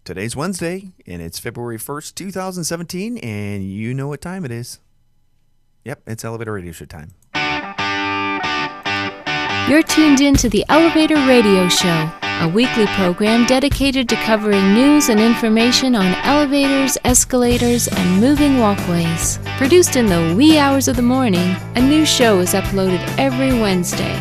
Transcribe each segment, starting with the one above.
Today's Wednesday, and it's February 1st, 2017, and you know what time it is. Yep, it's Elevator Radio Show time. You're tuned in to the Elevator Radio Show, a weekly program dedicated to covering news and information on elevators, escalators, and moving walkways. Produced in the wee hours of the morning, a new show is uploaded every Wednesday,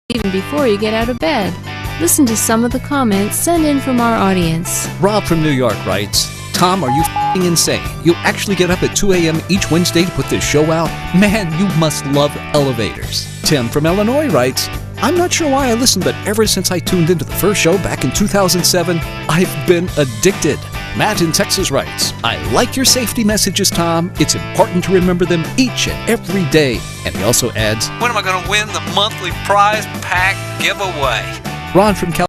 even before you get out of bed. Listen to some of the comments sent in from our audience. Rob from New York writes, Tom, are you f***ing insane? You actually get up at 2 a.m. each Wednesday to put this show out? Man, you must love elevators. Tim from Illinois writes, I'm not sure why I listened, but ever since I tuned into the first show back in 2007, I've been addicted. Matt in Texas writes, I like your safety messages, Tom. It's important to remember them each and every day. And he also adds, when am I going to win the monthly prize pack giveaway? Ron from California.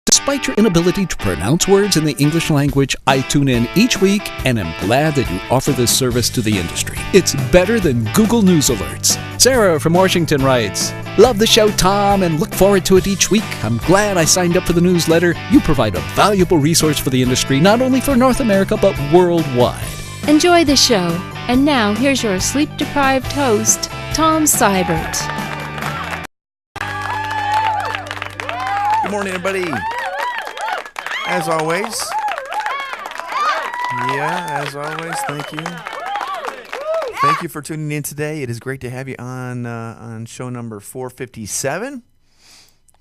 Despite your inability to pronounce words in the English language, I tune in each week and am glad that you offer this service to the industry. It's better than Google News alerts. Sarah from Washington writes, love the show, Tom, and look forward to it each week. I'm glad I signed up for the newsletter. You provide a valuable resource for the industry, not only for North America, but worldwide. Enjoy the show. And now, here's your sleep-deprived host, Tom Seibert. Good morning, everybody. As always. Thank you. Thank you for tuning in today. It is great to have you on show number 457,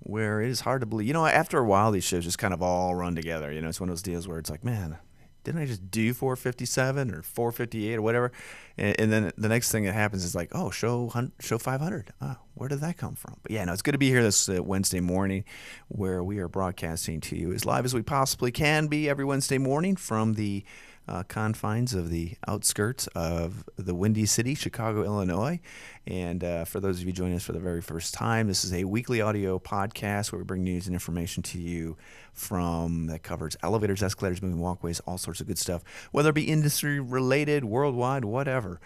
where it is hard to believe. You know, after a while, these shows just kind of all run together. You know, it's one of those deals where it's like, man, didn't I just do 457 or 458 or whatever? And then the next thing that happens is like, oh, show 500. Oh, where did that come from? But yeah, no, it's good to be here this Wednesday morning, where we are broadcasting to you as live as we possibly can be every Wednesday morning from the confines of the outskirts of the Windy City, Chicago, Illinois. And for those of you joining us for the very first time, this is a weekly audio podcast where we bring news and information to you that covers elevators, escalators, moving walkways, all sorts of good stuff, whether it be industry related, worldwide, whatever.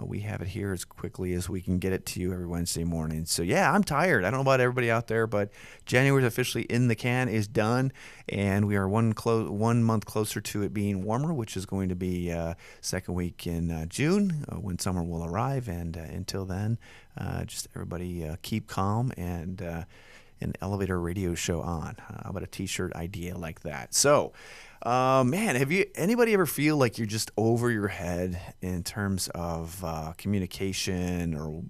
We have it here as quickly as we can get it to you every Wednesday morning. So yeah, I'm tired. I don't know about everybody out there, but January is officially in the can, is done, and we are one month closer to it being warmer, which is going to be second week in June when summer will arrive. And until then, just everybody keep calm and an elevator radio show on. How about a t-shirt idea like that? So, man, anybody ever feel like you're just over your head in terms of communication? Or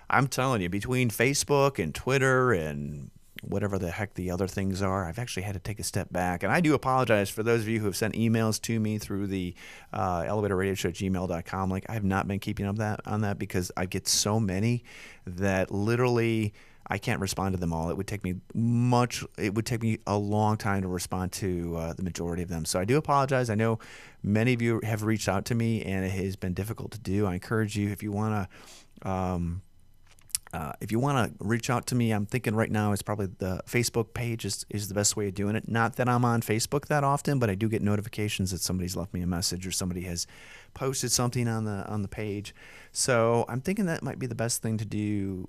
I'm telling you, between Facebook and Twitter and whatever the heck the other things are, I've actually had to take a step back. And I do apologize for those of you who have sent emails to me through the elevatorradioshow@gmail.com. Like, I have not been keeping up on that because I get so many that literally I can't respond to them all. It would take me a long time to respond to the majority of them. So I do apologize. I know many of you have reached out to me, and it has been difficult to do. I encourage you, if you want to reach out to me, I'm thinking right now it's probably the Facebook page is the best way of doing it. Not that I'm on Facebook that often, but I do get notifications that somebody's left me a message or somebody has posted something on the page. So I'm thinking that might be the best thing to do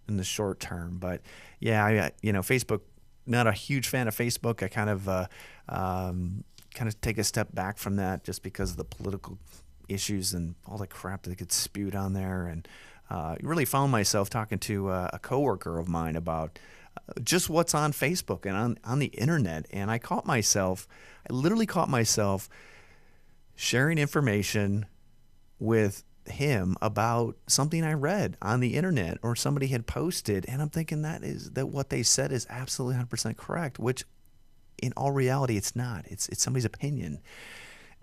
in the short term. But yeah, Facebook, not a huge fan of Facebook. I kind of take a step back from that just because of the political issues and all the crap that gets spewed on there. And really found myself talking to a coworker of mine about just what's on Facebook and on the internet. And I literally caught myself sharing information with him about something I read on the internet or somebody had posted, and I'm thinking that what they said is absolutely 100% correct, which in all reality it's not. It's somebody's opinion.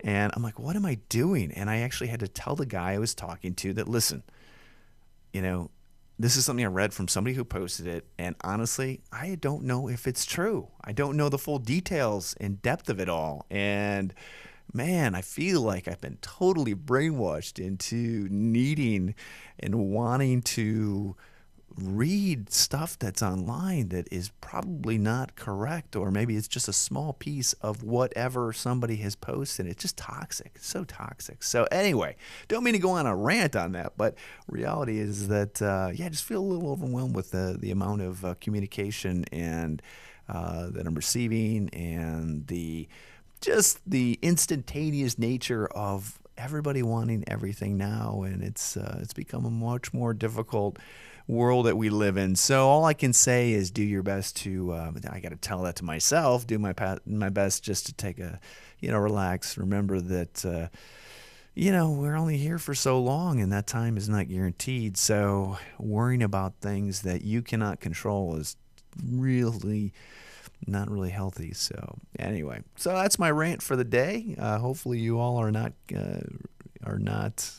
And I'm like, what am I doing? And I actually had to tell the guy I was talking to that, listen, this is something I read from somebody who posted it, and honestly, I don't know if it's true. I don't know the full details and depth of it all. And man, I feel like I've been totally brainwashed into needing and wanting to read stuff that's online that is probably not correct, or maybe it's just a small piece of whatever somebody has posted. It's just toxic. It's so toxic. So anyway, don't mean to go on a rant on that, but reality is that, I just feel a little overwhelmed with the amount of communication and that I'm receiving, and the instantaneous nature of everybody wanting everything now, and it's become a much more difficult world that we live in. So all I can say is do your best to. I got to tell that to myself. Do my best just to take a, relax. Remember that. We're only here for so long, and that time is not guaranteed. So worrying about things that you cannot control is really not really healthy. So anyway, so that's my rant for the day. Hopefully you all are not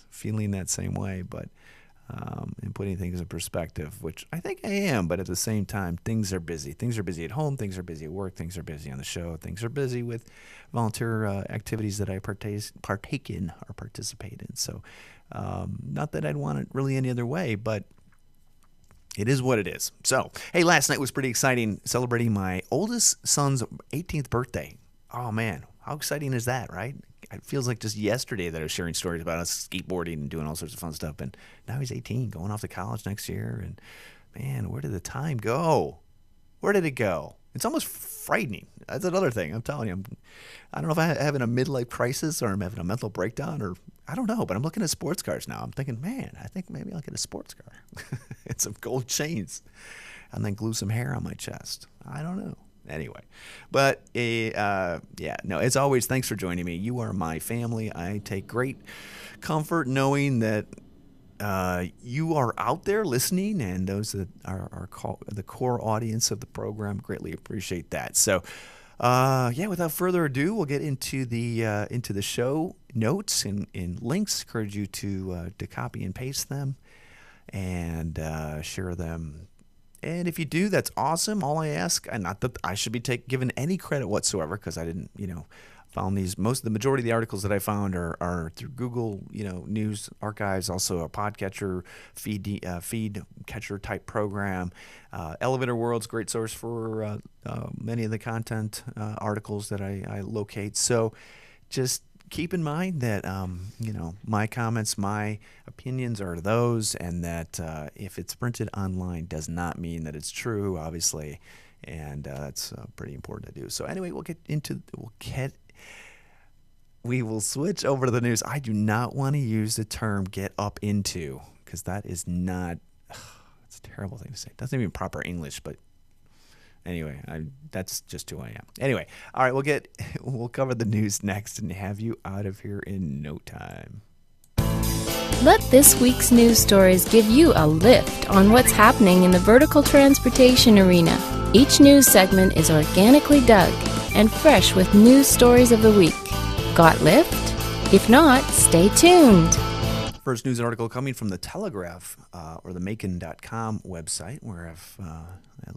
feeling that same way, but and putting things in perspective, which I think I am. But at the same time, things are busy. Things are busy at home. Things are busy at work. Things are busy on the show. Things are busy with volunteer activities that I partake in or participate in. So not that I'd want it really any other way, but it is what it is. So, hey, last night was pretty exciting, celebrating my oldest son's 18th birthday. Oh, man, how exciting is that, right? It feels like just yesterday that I was sharing stories about us skateboarding and doing all sorts of fun stuff. And now he's 18, going off to college next year. And, man, where did the time go? Where did it go? It's almost frightening. That's another thing. I'm telling you, I don't know if I'm having a midlife crisis or I'm having a mental breakdown or I don't know, but I'm looking at sports cars now. I'm thinking, man, I think maybe I'll get a sports car and some gold chains and then glue some hair on my chest. I don't know. Anyway, but as always, thanks for joining me. You are my family. I take great comfort knowing that you are out there listening, and those that are the core audience of the program greatly appreciate that. So, without further ado, we'll get into the show notes and links. Encourage you to copy and paste them and share them. And if you do, that's awesome. All I ask, and not that I should be given any credit whatsoever, because I didn't, found these. The majority of the articles that I found are through Google, news archives, also a podcatcher feed catcher type program. Elevator World's a great source for many of the content articles that I locate. So just keep in mind that my comments, my opinions are those, and that if it's printed online does not mean that it's true, obviously, and that's pretty important to do. So anyway, we will switch over to the news. I do not want to use the term "get up into" because that is not. It's a terrible thing to say. It doesn't even proper English, but. Anyway, that's just who I am. Anyway, all right, we'll cover the news next and have you out of here in no time. Let this week's news stories give you a lift on what's happening in the vertical transportation arena. Each news segment is organically dug and fresh with news stories of the week. Got lift? If not, stay tuned. First news article coming from the Telegraph or the Macon.com website, where I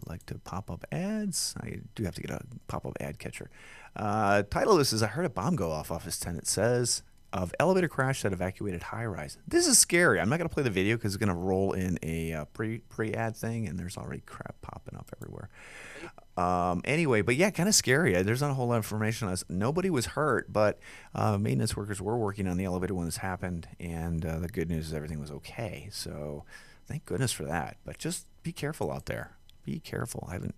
like to pop up ads. I do have to get a pop-up ad catcher. Title of this is, I heard a bomb go off Office 10. It says, of elevator crash that evacuated high-rise. This is scary. I'm not going to play the video because it's going to roll in a pre-ad thing, and there's already crap popping up everywhere. Anyway, but yeah, kind of scary. There's not a whole lot of information on this. Nobody was hurt, but maintenance workers were working on the elevator when this happened, and the good news is everything was okay. So thank goodness for that. But just be careful out there. Be careful. I haven't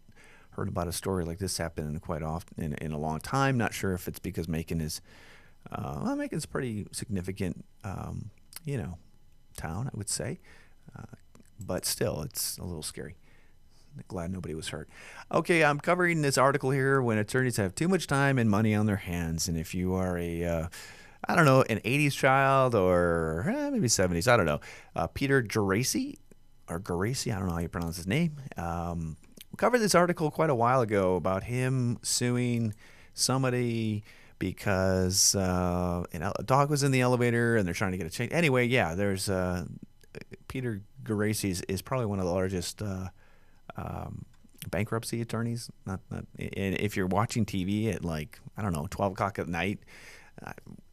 heard about a story like this happening quite often in a long time. Not sure if it's because Macon is, Macon's a pretty significant, town, I would say. But still, it's a little scary. Glad nobody was hurt. Okay, I'm covering this article here when attorneys have too much time and money on their hands. And if you are an 80s child or maybe 70s, I don't know. Peter Geraci, I don't know how you pronounce his name. We covered this article quite a while ago about him suing somebody because a dog was in the elevator and they're trying to get a change. Anyway, yeah, there's Peter Geraci is probably one of the largest bankruptcy attorneys. Not, and if you're watching TV at 12 o'clock at night,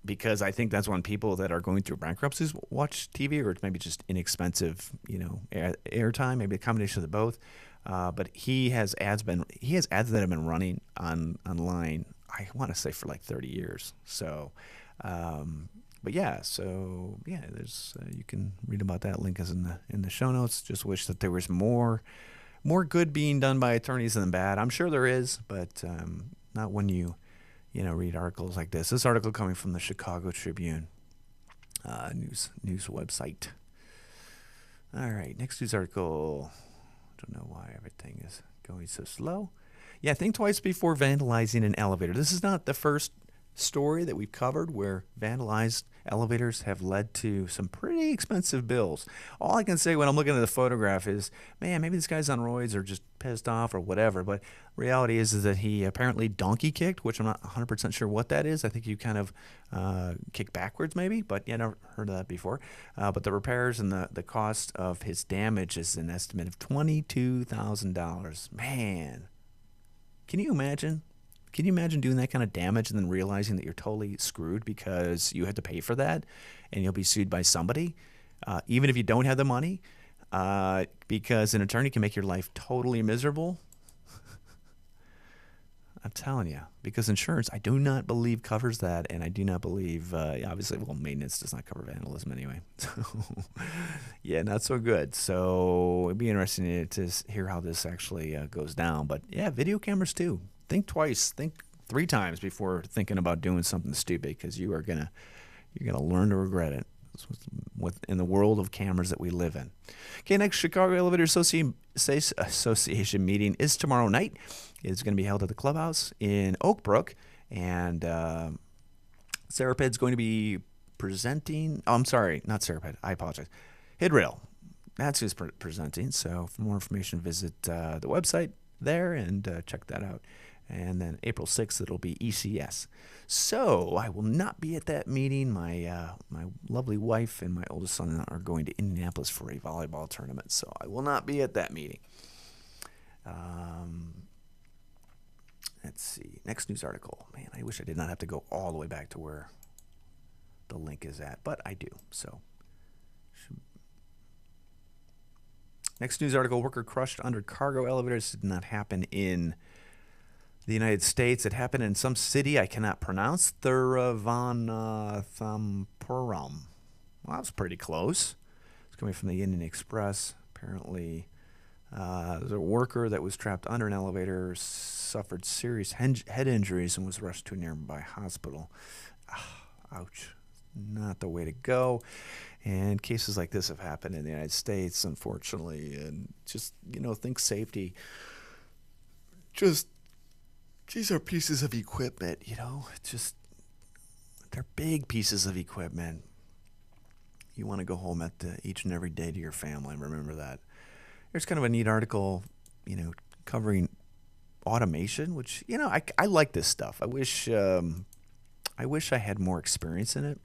because I think that's when people that are going through bankruptcies watch TV, or it's maybe just inexpensive, airtime, maybe a combination of the both. But he has ads that have been running online, I want to say for like 30 years. So, there's you can read about that. Link is in the show notes. Just wish that there was more more good being done by attorneys than bad. I'm sure there is, but not when you read articles like this. This article coming from the Chicago Tribune news website. All right, next news article. Don't know why everything is going so slow. Yeah, think twice before vandalizing an elevator. This is not the first story that we've covered where vandalized elevators have led to some pretty expensive bills. All I can say when I'm looking at the photograph is, man, maybe this guy's on roids or just pissed off or whatever. But reality is that he apparently donkey kicked, which I'm not 100% sure what that is. I think you kind of kick backwards maybe, but yeah, never heard of that before. But the repairs and the cost of his damage is an estimate of $22,000. Man, can you imagine? Can you imagine doing that kind of damage and then realizing that you're totally screwed because you had to pay for that and you'll be sued by somebody, even if you don't have the money, because an attorney can make your life totally miserable? I'm telling you, because insurance, I do not believe covers that, and I do not believe, obviously, maintenance does not cover vandalism anyway. So, yeah, not so good. So it'd be interesting to hear how this actually goes down. But yeah, video cameras too. Think twice, think 3 times before thinking about doing something stupid, because you're gonna learn to regret it. In the world of cameras that we live in. Okay, next Chicago Elevator Association meeting is tomorrow night. It's going to be held at the clubhouse in Oak Brook, and Seraped's going to be presenting. Oh, I'm sorry, not Seraped. I apologize. Hidrail. That's who's presenting. So for more information, visit the website there and check that out. And then April 6th, it'll be ECS. So I will not be at that meeting. My lovely wife and my oldest son are going to Indianapolis for a volleyball tournament, so I will not be at that meeting. Let's see. Next news article. Man, I wish I did not have to go all the way back to where the link is at, but I do. So next news article, worker crushed under cargo elevators. Did not happen in the United States. It happened in some city I cannot pronounce. Thiruvananthapuram. Well, that was pretty close. It's coming from the Indian Express. Apparently, there's a worker that was trapped under an elevator, suffered serious head injuries, and was rushed to a nearby hospital. Ouch. Not the way to go. And cases like this have happened in the United States, unfortunately. And just, think safety. These are pieces of equipment, they're big pieces of equipment. You want to go home each and every day to your family, remember that. There's kind of a neat article, covering automation, which, I like this stuff. I wish I had more experience in it.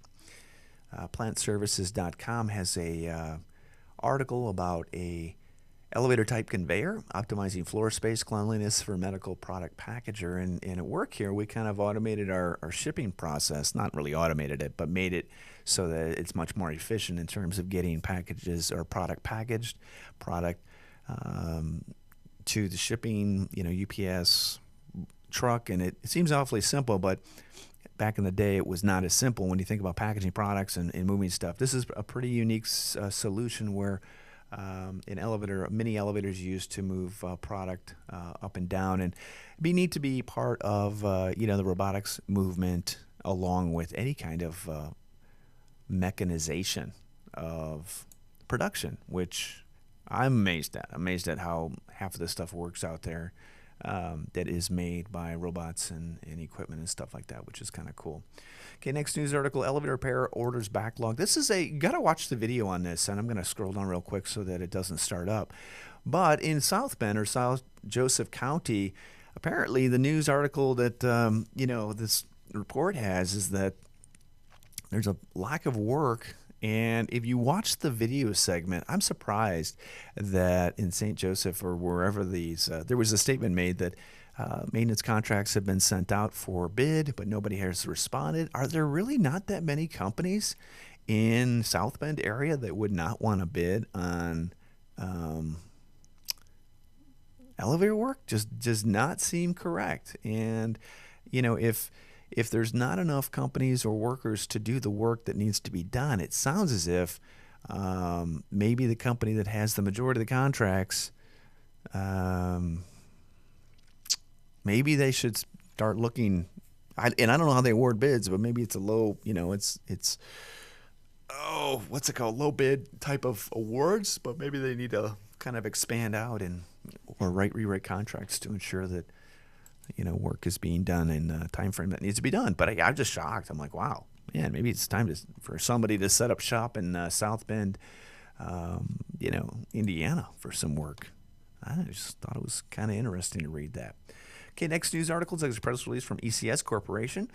PlantServices.com has a article about a elevator type conveyor, optimizing floor space cleanliness for medical product packager. And at work here, we kind of automated our shipping process, not really automated it, but made it so that it's much more efficient in terms of getting packages or product packaged, to the shipping, UPS truck. And it seems awfully simple, but back in the day, it was not as simple when you think about packaging products and moving stuff. This is a pretty unique solution where mini elevators used to move product up and down, and it'd be neat to be part of the robotics movement along with any kind of mechanization of production, which I'm amazed at how half of this stuff works out there that is made by robots and equipment and stuff like that, which is kind of cool. Okay, next news article, elevator repair orders backlog. You got to watch the video on this, and I'm going to scroll down real quick so that it doesn't start up. But in South Bend or South Joseph County, apparently the news article that, this report has is that there's a lack of work. And if you watch the video segment, I'm surprised that in St. Joseph or wherever there was a statement made that maintenance contracts have been sent out for bid, but nobody has responded. Are there really not that many companies in South Bend area that would not want to bid on elevator work? Just does not seem correct. And, if there's not enough companies or workers to do the work that needs to be done, it sounds as if maybe the company that has the majority of the contracts Maybe they should start looking. And I don't know how they award bids, but maybe it's a low. It's what's it called? Low bid type of awards. But maybe they need to kind of expand out or rewrite contracts to ensure that work is being done in a time frame that needs to be done. But I'm just shocked. I'm like, wow, man, maybe it's time for somebody to set up shop in South Bend, Indiana for some work. I just thought it was kind of interesting to read that. Okay, next news article is a press release from ECS Corporation.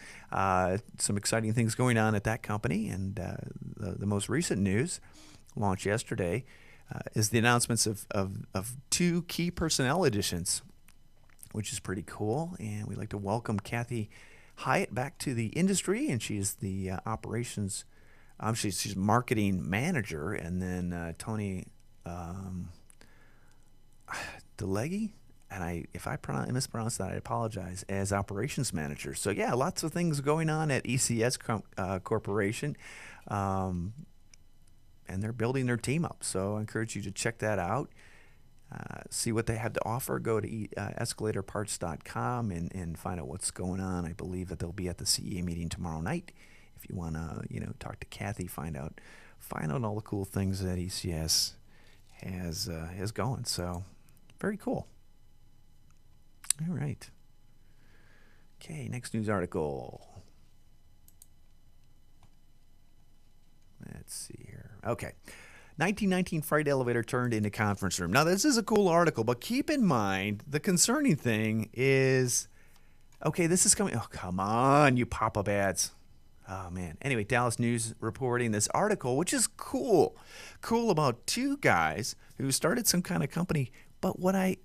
Some exciting things going on at that company, and the most recent news, launched yesterday, is the announcements of 2 key personnel additions, which is pretty cool. And we'd like to welcome Kathy Hyatt back to the industry, and she's the operations. She's marketing manager, and then Tony DeLegge, and if I mispronounce that, I apologize, as operations manager. So yeah, lots of things going on at ECS Corporation, and they're building their team up. So I encourage you to check that out. See what they have to offer. Go to escalatorparts.com and find out what's going on. I believe that they'll be at the CEA meeting tomorrow night. If you want to, talk to Kathy, find out all the cool things that ECS has going. So very cool. All right. Okay, next news article. Let's see here. Okay. 1919 freight elevator turned into conference room. Now, this is a cool article, but keep in mind, the concerning thing is, okay, this is coming. Oh, come on, you pop-up ads. Oh, man. Anyway, Dallas News reporting this article, which is cool. Cool about 2 guys who started some kind of company. But what I'm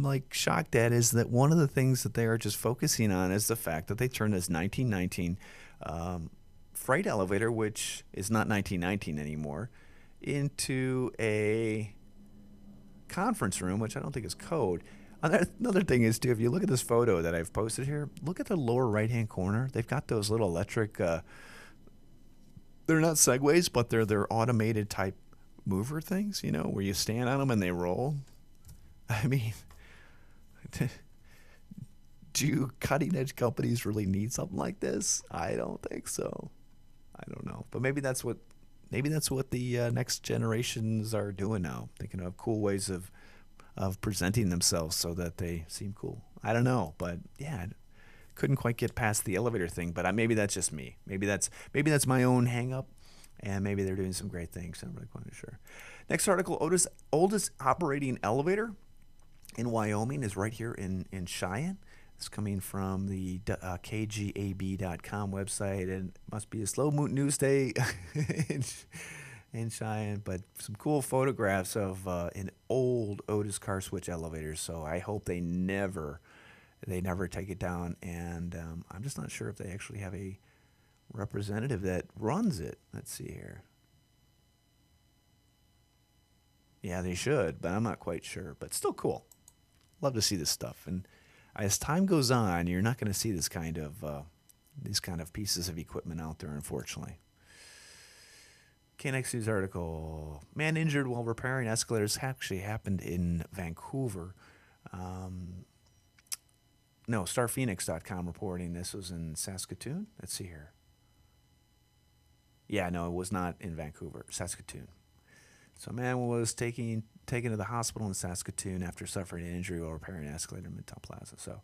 like shocked at is that one of the things that they are just focusing on is the fact that they turned this 1919 freight elevator, which is not 1919 anymore, into a conference room, which I don't think is code. Another thing is, too, if you look at this photo that I've posted here, look at the lower right-hand corner. They've got those little electric, they're not segways, but they're automated type mover things, where you stand on them and they roll. I mean, do cutting-edge companies really need something like this? I don't think so. I don't know, but maybe that's what the next generations are doing now, thinking of cool ways of presenting themselves so that they seem cool. I don't know, but yeah, couldn't quite get past the elevator thing. But maybe that's just me. Maybe that's my own hang-up, and maybe they're doing some great things. I'm really quite sure. Next article: oldest operating elevator in Wyoming is right here in Cheyenne. It's coming from the KGAB.com website, and it must be a slow news day in Cheyenne, but some cool photographs of an old Otis car switch elevator. So I hope they never take it down, and I'm just not sure if they actually have a representative that runs it. Let's see here. Yeah, they should, but I'm not quite sure. But still cool. Love to see this stuff, and as time goes on, you're not going to see these kind of pieces of equipment out there, unfortunately. Okay, next news article. Man injured while repairing escalators actually happened in Vancouver. StarPhoenix.com reporting this was in Saskatoon. Let's see here. Yeah, no, it was not in Vancouver, Saskatoon. So a man was taken to the hospital in Saskatoon after suffering an injury while repairing an escalator in Midtown Plaza. So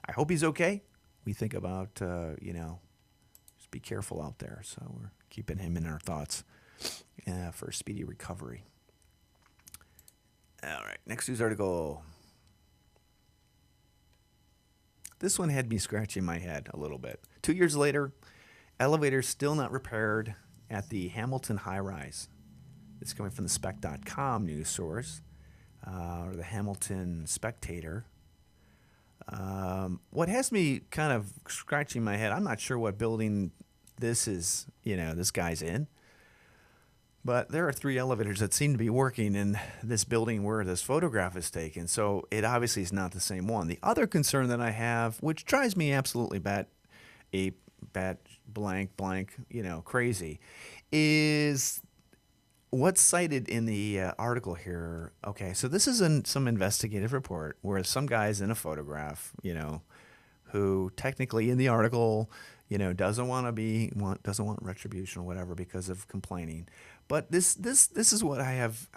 I hope he's okay. We think about, just be careful out there. So we're keeping him in our thoughts for a speedy recovery. All right, next news article. This one had me scratching my head a little bit. 2 years later, elevator still not repaired at the Hamilton high-rise. It's coming from the Spec.com news source, or the Hamilton Spectator. What has me kind of scratching my head, I'm not sure what building this is, this guy's in. But there are 3 elevators that seem to be working in this building where this photograph is taken. So it obviously is not the same one. The other concern that I have, which drives me absolutely blank, crazy, is what's cited in the article here? Okay, so this is some investigative report where some guy's in a photograph, who technically in the article, doesn't want retribution or whatever because of complaining. But this is what I have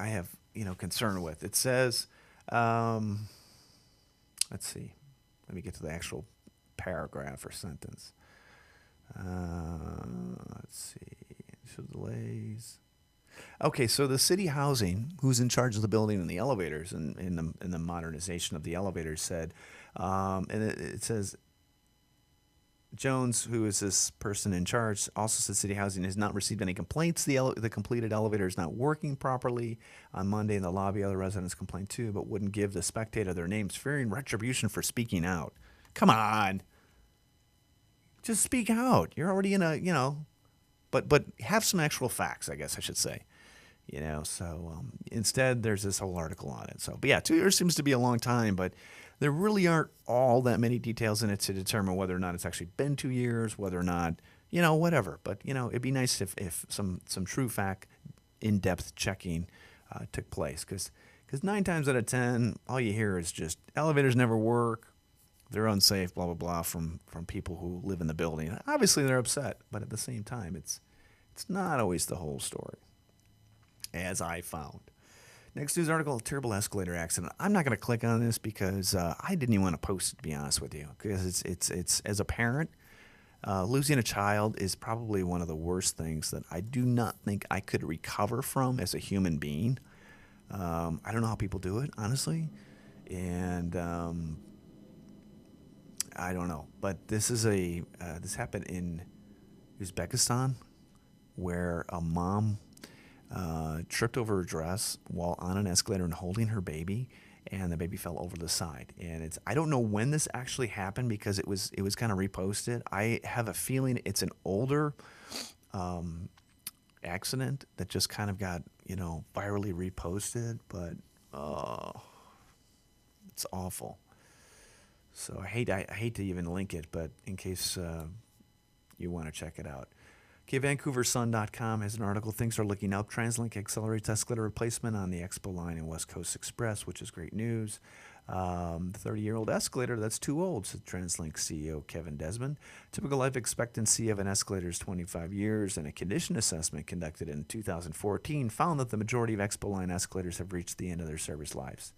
concern with. It says, let's see, let me get to the actual paragraph or sentence. Let's see, show delays. Okay, so the city housing, who's in charge of the building and the elevators and in the modernization of the elevators, said, and it says, Jones, who is this person in charge, also said city housing has not received any complaints. The completed elevator is not working properly. On Monday in the lobby, other residents complained too, but wouldn't give the Spectator their names, fearing retribution for speaking out. Come on. Just speak out. You're already in a, but have some actual facts, I guess I should say. So instead there's this whole article on it. So, but yeah, 2 years seems to be a long time, but there really aren't all that many details in it to determine whether or not it's actually been 2 years, whether or not, whatever. But, it'd be nice if some true fact, in-depth checking took place. Because 9 times out of 10, all you hear is just elevators never work, they're unsafe, blah, blah, blah, from people who live in the building. Obviously, they're upset, but at the same time, it's not always the whole story, as I found. Next news article, terrible escalator accident. I'm not going to click on this because I didn't even want to post it, to be honest with you, because it's as a parent, losing a child is probably one of the worst things that I do not think I could recover from as a human being. I don't know how people do it, honestly, and I don't know. But this happened in Uzbekistan, where a mom tripped over her dress while on an escalator and holding her baby, and the baby fell over the side. And I don't know when this actually happened because it was kind of reposted. I have a feeling it's an older accident that just kind of got virally reposted, but it's awful. So I hate to even link it, but in case you want to check it out. Okay, VancouverSun.com has an article. Things are looking up. TransLink accelerates escalator replacement on the Expo line and West Coast Express, which is great news. The 30-year-old escalator, that's too old, said TransLink CEO Kevin Desmond. Typical life expectancy of an escalator is 25 years, and a condition assessment conducted in 2014 found that the majority of Expo line escalators have reached the end of their service lives.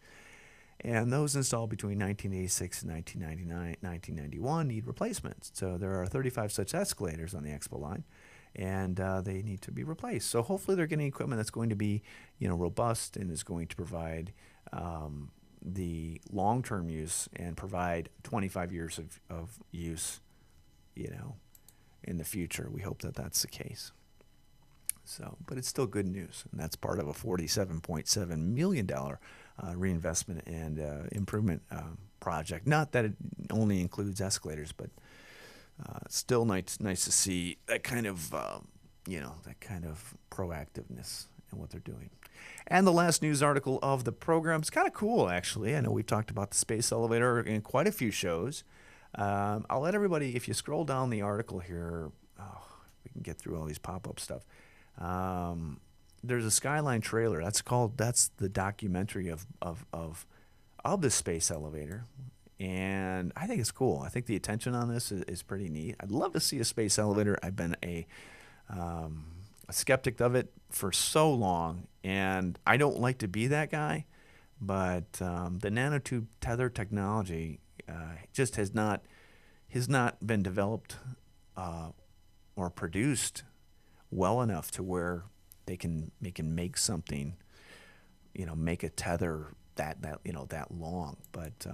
And those installed between 1986 and 1991 need replacements. So there are 35 such escalators on the Expo line, and they need to be replaced. So hopefully they're getting equipment that's going to be, robust and is going to provide the long-term use and provide 25 years of use, in the future. We hope that that's the case. So, but it's still good news, and that's part of a $47.7 million reinvestment and improvement project. Not that it only includes escalators, but still nice to see that kind of proactiveness in what they're doing. And the last news article of the program is kind of cool, actually. I know we've talked about the space elevator in quite a few shows. I'll let everybody, if you scroll down the article here, we can get through all these pop-up stuff. There's a Skyline trailer. That's the documentary of the space elevator, and I think it's cool. I think the attention on this is pretty neat. I'd love to see a space elevator. I've been a skeptic of it for so long, and I don't like to be that guy. But the nanotube tether technology just has not been developed or produced well enough to where they can make something, make a tether that long. But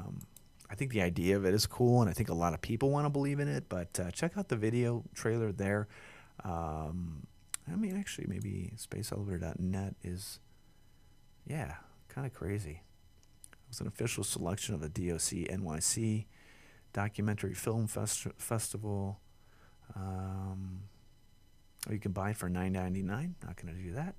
I think the idea of it is cool, and I think a lot of people want to believe in it. But check out the video trailer there. Actually, maybe spaceelevator.net is, kind of crazy. It was an official selection of the DOC NYC Documentary Film Festival. Or you can buy it for $9.99. Not going to do that,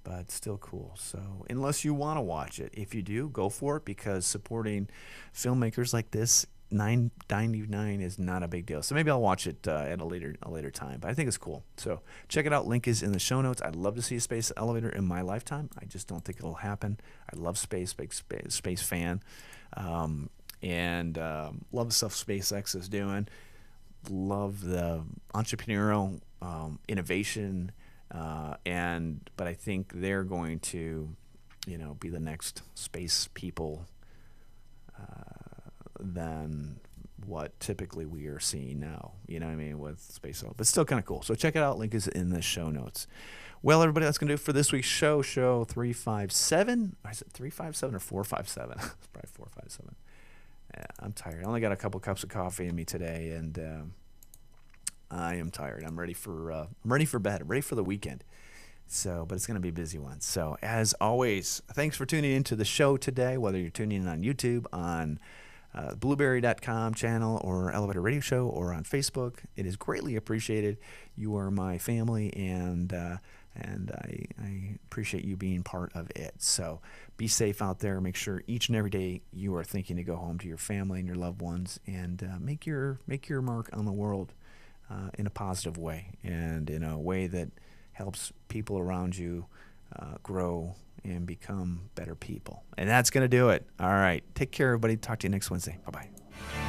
but still cool. So unless you want to watch it, if you do, go for it, because supporting filmmakers like this $9.99 is not a big deal. So maybe I'll watch it at a later time. But I think it's cool. So check it out. Link is in the show notes. I'd love to see a space elevator in my lifetime. I just don't think it'll happen. I love space, big space fan, and love the stuff SpaceX is doing. Love the entrepreneurial innovation, but I think they're going to, be the next space people than what typically we are seeing now. You know what I mean, with space, but still kind of cool. So check it out. Link is in the show notes. Well, everybody, that's going to do it for this week's show 357. Is it 357 or 457? It's probably 457. Yeah, I'm tired. I only got a couple cups of coffee in me today, and I am tired. I'm ready for bed. I'm ready for the weekend. So, but it's going to be a busy one. So, as always, thanks for tuning into the show today, whether you're tuning in on YouTube, on Blueberry.com channel, or Elevator Radio Show, or on Facebook. It is greatly appreciated. You are my family, and I appreciate you being part of it. So be safe out there. Make sure each and every day you are thinking to go home to your family and your loved ones, and make your mark on the world in a positive way, and in a way that helps people around you grow and become better people. And that's going to do it. All right. Take care, everybody. Talk to you next Wednesday. Bye-bye.